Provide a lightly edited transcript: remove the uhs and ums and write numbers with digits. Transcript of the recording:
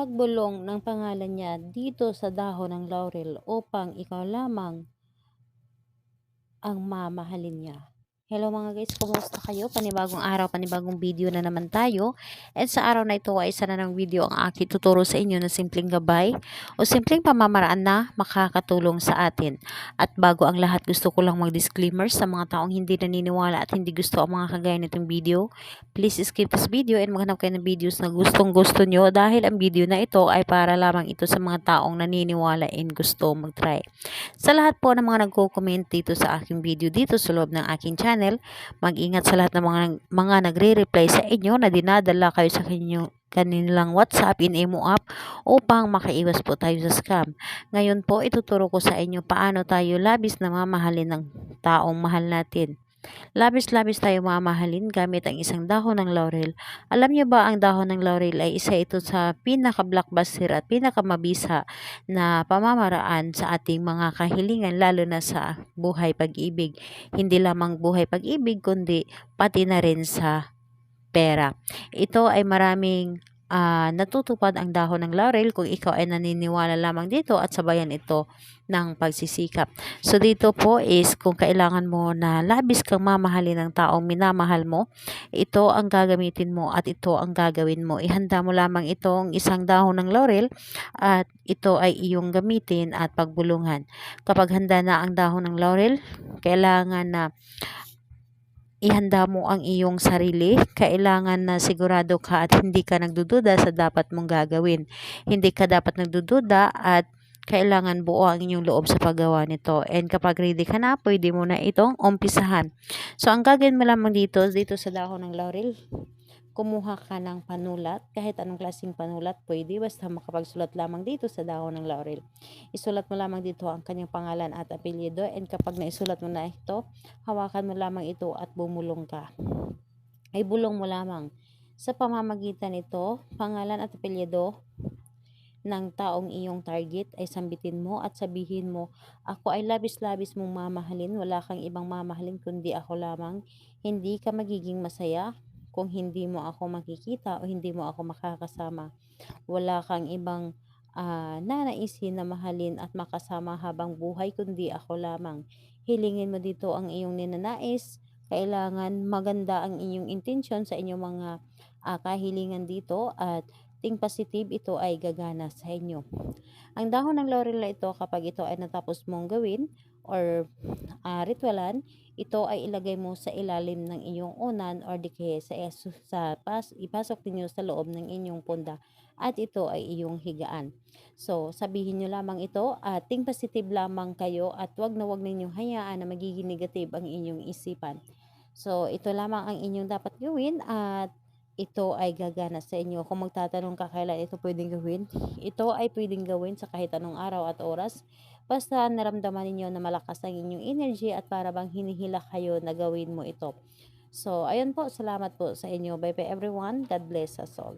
Magbulong ng pangalan niya dito sa dahon ng laurel upang ikaw lamang ang mamahalin niya. Hello mga guys, kumusta kayo? Panibagong araw, panibagong video na naman tayo. At sa araw na ito ay isa na ng video ang aking tuturo sa inyo na simpleng gabay o simpleng pamamaraan na makakatulong sa atin. At bago ang lahat, gusto ko lang mag-disclaimer sa mga taong hindi naniniwala at hindi gusto ang mga kagaya nitong video. Please skip this video and maghanap kayo ng videos na gustong gusto nyo dahil ang video na ito ay para lamang ito sa mga taong naniniwala and gusto mag-try. Sa lahat po ng mga nagko-comment dito sa aking video dito sa loob ng aking channel, mag-ingat sa lahat ng mga nagre-reply sa inyo na dinadala kayo sa kanilang WhatsApp in Imo app upang makaiwas po tayo sa scam. Ngayon po, ituturo ko sa inyo paano tayo labis na mamahalin ng taong mahal natin. Labis-labis tayo mamahalin gamit ang isang dahon ng laurel. Alam niyo ba ang dahon ng laurel ay isa ito sa pinaka-blockbuster at pinakamabisa na pamamaraan sa ating mga kahilingan lalo na sa buhay pag-ibig. Hindi lamang buhay pag-ibig kundi pati na rin sa pera. Ito ay maraming natutupad ang dahon ng laurel kung ikaw ay naniniwala lamang dito at sabayan ito ng pagsisikap. So dito po is kung kailangan mo na labis kang mamahalin ng taong minamahal mo, ito ang gagamitin mo at ito ang gagawin mo. Ihanda mo lamang itong isang dahon ng laurel at ito ay iyong gamitin at pagbulungan. Kapag handa na ang dahon ng laurel, kailangan na ihanda mo ang iyong sarili. Kailangan na sigurado ka at hindi ka nagdududa sa dapat mong gagawin. Hindi ka dapat nagdududa at kailangan buo ang inyong loob sa paggawa nito. And kapag ready ka na, pwede mo na itong umpisahan. So, ang gagawin mo lamang dito sa dahon ng laurel, kumuha ka ng panulat, kahit anong klaseng panulat pwede, basta makapagsulat lamang dito sa dahon ng laurel. Isulat mo lamang dito ang kanyang pangalan at apelyido, and kapag naisulat mo na ito, hawakan mo lamang ito at bumulong ka. Ay bulong mo lamang. Sa pamamagitan nito, pangalan at apelyido ng taong iyong target ay sambitin mo at sabihin mo, ako ay labis-labis mong mamahalin, wala kang ibang mamahalin kundi ako lamang. Hindi ka magiging masaya kung hindi mo ako makikita o hindi mo ako makakasama. Wala kang ibang nanaisin na mahalin at makasama habang buhay kundi ako lamang. Hilingin mo dito ang iyong ninanais. Kailangan maganda ang inyong intensyon sa inyong mga kahilingan dito at think positive, ito ay gagana sa inyo. Ang dahon ng laurel na ito, kapag ito ay natapos mong gawin or ritualan, ito ay ilagay mo sa ilalim ng inyong unan or di kaya ipasok ninyo sa loob ng inyong punda at ito ay iyong higaan. So, sabihin nyo lamang ito at think positive lamang kayo at wag na wag ninyong hayaan na magiging negative ang inyong isipan. So, ito lamang ang inyong dapat gawin at ito ay gagana sa inyo. Kung magtatanong ka kailan ito pwedeng gawin, ito ay pwedeng gawin sa kahit anong araw at oras. Basta naramdaman ninyo na malakas ang inyong energy at para bang hinihila kayo na gawin mo ito. So, ayun po. Salamat po sa inyo. Bye bye everyone. God bless us all.